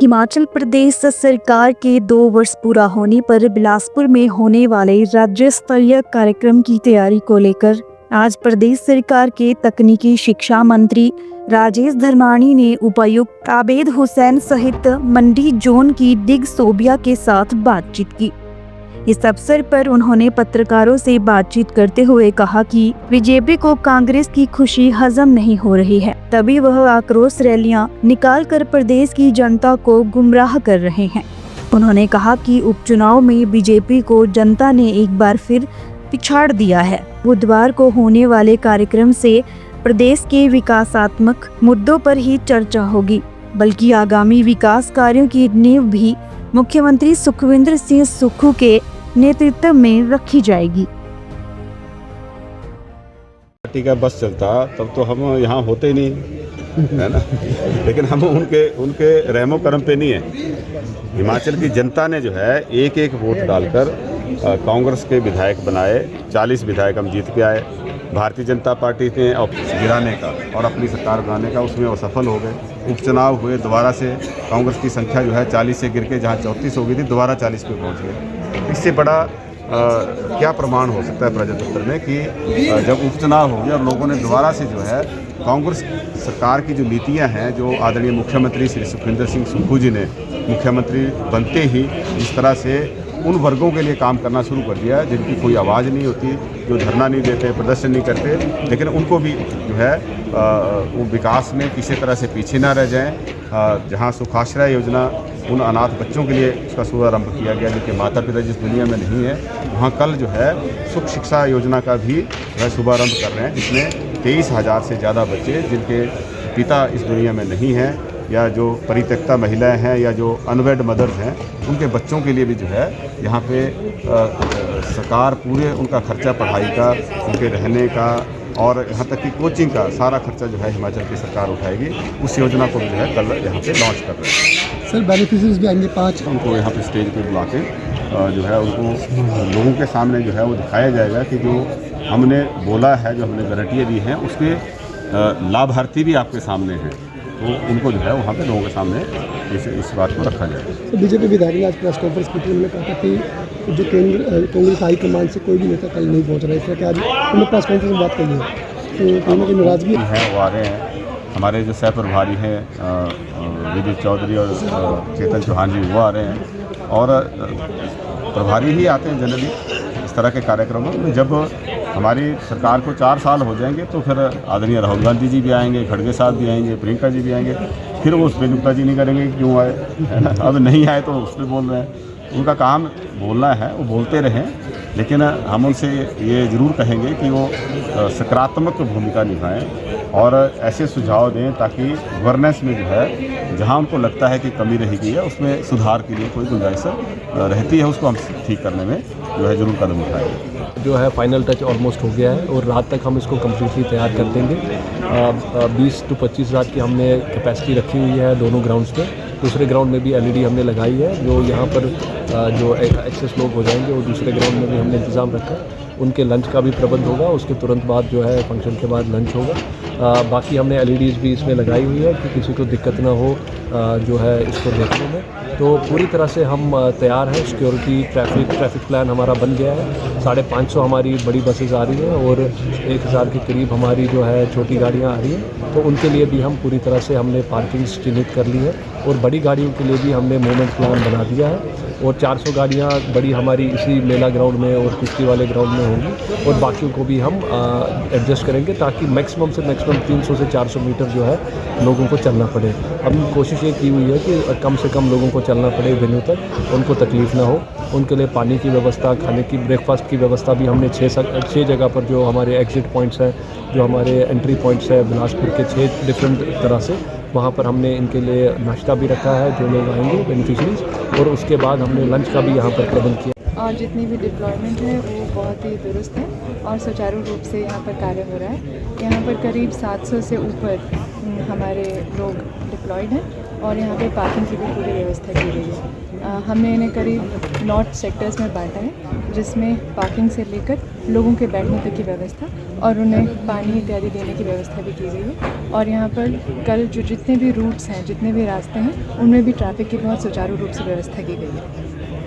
हिमाचल प्रदेश सरकार के 2 वर्ष पूरा होने पर बिलासपुर में होने वाले राज्य स्तरीय कार्यक्रम की तैयारी को लेकर आज प्रदेश सरकार के तकनीकी शिक्षा मंत्री राजेश धर्माणी ने उपायुक्त आबेद हुसैन सहित मंडी जोन की दिग सोबिया के साथ बातचीत की। इस अवसर पर उन्होंने पत्रकारों से बातचीत करते हुए कहा कि बीजेपी को कांग्रेस की खुशी हजम नहीं हो रही है, तभी वह आक्रोश रैलियां निकालकर प्रदेश की जनता को गुमराह कर रहे हैं। उन्होंने कहा कि उपचुनाव में बीजेपी को जनता ने एक बार फिर पिछाड़ दिया है। बुधवार को होने वाले कार्यक्रम से प्रदेश के विकासात्मक मुद्दों पर ही चर्चा होगी, बल्कि आगामी विकास कार्यों की नींव भी मुख्यमंत्री सुखविंदर सिंह सुक्खू के नेतृत्व में रखी जाएगी। पार्टी का बस चलता तब तो हम यहाँ होते नहीं, है ना। लेकिन हम उनके रहमो करम पे नहीं है। हिमाचल की जनता ने जो है एक एक वोट डालकर कांग्रेस के विधायक बनाए, 40 विधायक हम जीत के आए। भारतीय जनता पार्टी ने गिराने का और अपनी सरकार बनाने का, उसमें वो सफल हो गए। उपचुनाव हुए, दोबारा से कांग्रेस की संख्या जो है 40 से गिर के जहाँ 34 हो गई थी, दोबारा 40 पे पहुँच गए। इससे बड़ा क्या प्रमाण हो सकता है प्रजातंत्र में कि जब उपचुनाव हो गया और लोगों ने दोबारा से जो है कांग्रेस सरकार की जो नीतियां हैं, जो आदरणीय मुख्यमंत्री श्री सुखविंदर सिंह सुक्खू जी ने मुख्यमंत्री बनते ही जिस तरह से उन वर्गों के लिए काम करना शुरू कर दिया जिनकी कोई आवाज़ नहीं होती, जो धरना नहीं देते, प्रदर्शन नहीं करते, लेकिन उनको भी जो है वो विकास में किसी तरह से पीछे ना रह जाएं। जहां सुखाश्रय योजना उन अनाथ बच्चों के लिए उसका शुभारंभ किया गया जिनके माता पिता जिस दुनिया में नहीं है, वहाँ कल जो है सुख शिक्षा योजना का भी वह शुभारंभ कर रहे हैं, जिसमें 23,000 से ज़्यादा बच्चे जिनके पिता इस दुनिया में नहीं हैं, या जो परित्यक्ता महिलाएं हैं, या जो अनवेड मदर्स हैं, उनके बच्चों के लिए भी जो है यहाँ पे सरकार पूरे उनका खर्चा पढ़ाई का, उनके रहने का और यहाँ तक कि कोचिंग का सारा खर्चा जो है हिमाचल की सरकार उठाएगी। उस योजना को भी जो है कल यहाँ पे लॉन्च कर रहे हैं। सर बेनिफिशियरीज भी आएंगे 5, उनको यहाँ पे स्टेज पे बुला के जो है उनको लोगों के सामने जो है वो दिखाया जाएगा कि जो हमने बोला है, जो हमने गारंटियाँ दी हैं, उसके लाभार्थी भी आपके सामने हैं, तो उनको जो है वहाँ पे लोगों के सामने इस बात को रखा जाए। तो बीजेपी विधायक ने आज प्रेस कॉन्फ्रेंस की थी, उन्होंने कहा था कि जो कांग्रेस हाईकमान से कोई भी नेता कल नहीं पहुँच रहा है, इसलिए कि आज उन्होंने प्रेस कॉन्फ्रेंस में बात कही है, तो कहीं ना कहीं नाराजगी है वो आ रहे हैं। हमारे जो सह प्रभारी हैं विजय चौधरी और चेतन चौहान जी, वो आ रहे हैं, और प्रभारी ही आते हैं जनरली इस तरह के कार्यक्रमों में। जब हमारी सरकार को 4 साल हो जाएंगे तो फिर आदरणीय राहुल गांधी जी भी आएंगे, खड़गे साहब भी आएंगे, प्रियंका जी भी आएंगे, फिर वो उस पर नुक्ताजी नहीं करेंगे कि क्यों आए, है ना। अब नहीं आए तो उस पर बोल रहे हैं, उनका काम बोलना है, वो बोलते रहें, लेकिन हम उनसे ये ज़रूर कहेंगे कि वो सकारात्मक भूमिका निभाएं और ऐसे सुझाव दें ताकि गवर्नेंस में जो है जहां उनको लगता है कि कमी रह गई है, उसमें सुधार के लिए कोई गुंजाइश रहती है, उसको हम ठीक करने में जो है ज़रूर कदम उठाएंगे। जो है फाइनल टच ऑलमोस्ट हो गया है और रात तक हम इसको कम्प्लीटली तैयार कर देंगे। 20 से 25 रात की हमने कैपेसिटी रखी हुई है दोनों ग्राउंड्स पे। दूसरे ग्राउंड में भी LED हमने लगाई है, जो यहाँ पर जो एक्सेस लोग हो जाएंगे, और दूसरे ग्राउंड में भी हमने इंतज़ाम रखा है। उनके लंच का भी प्रबंध होगा, उसके तुरंत बाद जो है फंक्शन के बाद लंच होगा। बाकी हमने LEDs भी इसमें लगाई हुई है कि किसी को दिक्कत ना हो जो है इसको देखने में। तो पूरी तरह से हम तैयार हैं। सिक्योरिटी ट्रैफिक प्लान हमारा बन गया है। 550 हमारी बड़ी बसेस आ रही हैं और 1000 के करीब हमारी जो है छोटी गाड़ियाँ आ रही हैं, तो उनके लिए भी हम पूरी तरह से हमने पार्किंग चिन्हित कर ली है, और बड़ी गाड़ियों के लिए भी हमने मूवमेंट प्लान बना दिया है। और 400 गाड़ियाँ बड़ी हमारी इसी मेला ग्राउंड में और कुश्ती वाले ग्राउंड में होंगी, और बाकियों को भी हम एडजस्ट करेंगे ताकि मैक्सिमम से मैक्सिमम 300 से 400 मीटर जो है लोगों को चलना पड़े। हमने कोशिश ये की हुई है कि कम से कम लोगों को चलना पड़े वेन्यू तक, उनको तकलीफ़ ना हो। उनके लिए पानी की व्यवस्था, खाने की, ब्रेकफास्ट की व्यवस्था भी हमने 6 जगह पर, जो हमारे एग्ज़िट पॉइंट्स हैं, जो हमारे एंट्री पॉइंट्स हैं बिलासपुर के 6 डिफरेंट तरह से, वहाँ पर हमने इनके लिए नाश्ता भी रखा है जो लोग आएंगे बेनिफिशरीज, और उसके बाद हमने लंच का भी यहाँ पर प्रबंध किया। और जितनी भी डिप्लॉयमेंट है वो बहुत ही दुरुस्त है और सुचारू रूप से यहाँ पर कार्य हो रहा है। यहाँ पर करीब 700 से ऊपर हमारे लोग डिप्लॉयड हैं, और यहाँ पे पार्किंग की भी पूरी व्यवस्था की गई है। हमने इन्हें करीब नॉर्थ सेक्टर्स में बांटा है, जिसमें पार्किंग से लेकर लोगों के बैठने तक की व्यवस्था और उन्हें पानी इत्यादि देने की व्यवस्था भी की गई है। और यहाँ पर कल जो जितने भी रूट्स हैं, जितने भी रास्ते हैं, उनमें भी ट्रैफिक की बहुत सुचारू रूप से व्यवस्था की गई है।